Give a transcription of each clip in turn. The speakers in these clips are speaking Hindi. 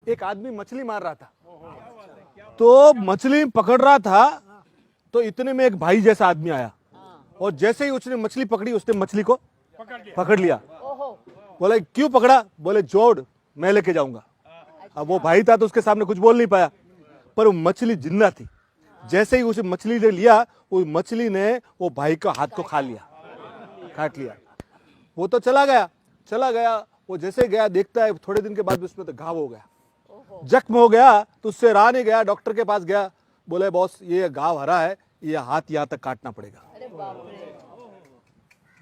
एक आदमी मछली मार रहा था, तो मछली पकड़ रहा था, तो इतने में एक भाई जैसा आदमी आया और जैसे ही उसने मछली पकड़ी उसने मछली को पकड़ लिया। बोले क्यों पकड़ा? बोले जोड़, मैं लेके जाऊंगा। अब वो भाई था तो उसके सामने कुछ बोल नहीं पाया, पर वो मछली जिंदा थी। जैसे ही उसे मछली ने लिया, वो मछली ने वो भाई का हाथ को खा लिया, काट लिया। वो तो चला गया। वो जैसे गया देखता है थोड़े दिन के बाद उसमें तो घाव हो गया, जख्म हो गया। तो उससे रहा नहीं गया, डॉक्टर के पास गया। बोले बॉस ये घाव हरा है, ये हाथ यहाँ तक काटना पड़ेगा।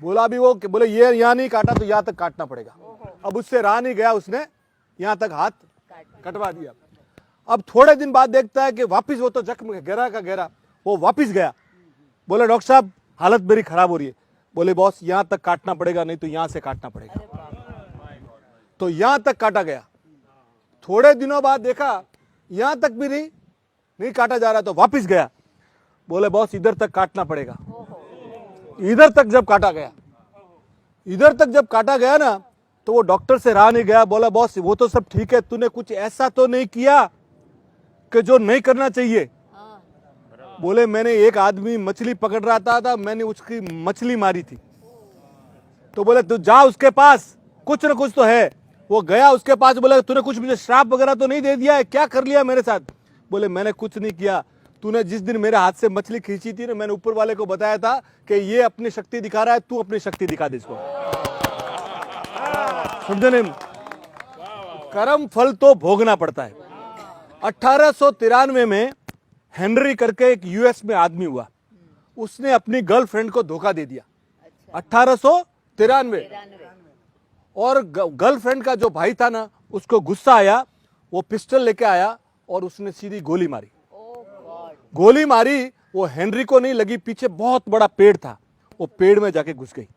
बोला भी वो, बोले ये यहाँ नहीं काटा तो यहाँ तक काटना पड़ेगा। अब उससे रहा नहीं गया, उसने यहाँ तक हाथ कटवा दिया। अब थोड़े दिन बाद देखता है कि वापिस वो तो जख्म गहरा का गहरा, वो वापिस गया। बोले डॉक्टर साहब हालत मेरी खराब हो रही है। बोले बॉस यहाँ तक काटना पड़ेगा, नहीं तो यहाँ से काटना पड़ेगा। तो यहाँ तक काटा गया। थोड़े दिनों बाद देखा यहाँ तक भी नहीं काटा जा रहा, तो वापिस गया। बोले बॉस इधर तक काटना पड़ेगा। इधर तक जब काटा गया ना, तो वो डॉक्टर से रहा नहीं गया। बोला बॉस वो तो सब ठीक है, तूने कुछ ऐसा तो नहीं किया कि जो नहीं करना चाहिए। बोले मैंने एक आदमी मछली पकड़ रहा था, मैंने उसकी मछली मारी थी। तो बोले तू जा उसके पास, कुछ न कुछ तो है। वो गया उसके पास, बोले तूने कुछ मुझे श्राप वगैरह तो नहीं दे दिया है? क्या कर लिया मेरे साथ? बोले मैंने कुछ नहीं किया। तूने जिस दिन मेरे हाथ से मछली खींची थी ना, मैंने ऊपर वाले को बताया था कि ये अपनी शक्ति दिखा रहा है, तू अपनी शक्ति दिखा दे इसको। समझे नहीं? कर्म फल तो भोगना पड़ता है। 1893 में हेनरी करके एक यूएस में आदमी हुआ, उसने अपनी गर्लफ्रेंड को धोखा दे दिया। 1893। और गर्लफ्रेंड का जो भाई था ना, उसको गुस्सा आया, वो पिस्टल लेके आया और उसने सीधी गोली मारी। वो हेनरी को नहीं लगी, पीछे बहुत बड़ा पेड़ था, वो पेड़ में जाके घुस गई।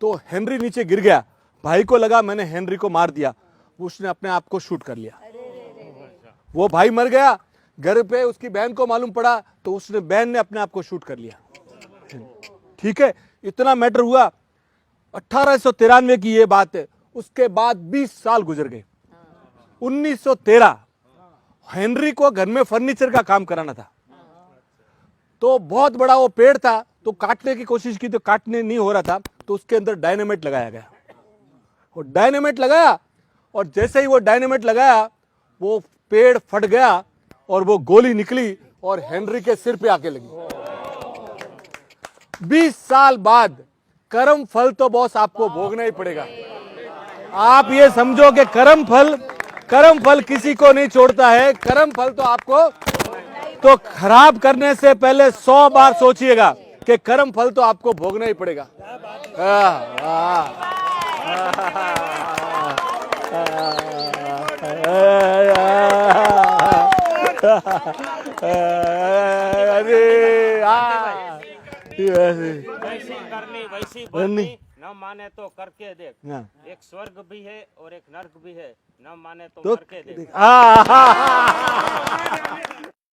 तो हेनरी नीचे गिर गया। भाई को लगा मैंने हेनरी को मार दिया, उसने अपने आप को शूट कर लिया। वो भाई मर गया। घर पे उसकी बहन को मालूम पड़ा, तो उसने बहन ने अपने आप को शूट कर लिया। ठीक है, इतना मैटर हुआ। 1893 की ये बात है। उसके बाद 20 साल गुजर गए। 1913 हेनरी को घर में फर्नीचर का काम कराना था, तो बहुत बड़ा वो पेड़ था, तो काटने की कोशिश की तो काटने नहीं हो रहा था, तो उसके अंदर डायनामाइट लगाया गया। वो डायनामाइट लगाया, और जैसे ही वो डायनामाइट लगाया, वो पेड़ फट गया और वो गोली निकली और हेनरी के सिर पे आके लगी। 20 साल बाद कर्म फल तो बॉस आपको भोगना ही पड़ेगा। आप ये समझो कि कर्म फल किसी को नहीं छोड़ता है। कर्म फल तो आपको, तो खराब करने से पहले 100 बार सोचिएगा कि कर्म फल तो आपको भोगना ही पड़ेगा। वैसी करनी वैसी बननी, न माने तो करके देख। एक स्वर्ग भी है और एक नर्क भी है, न माने तो करके देख।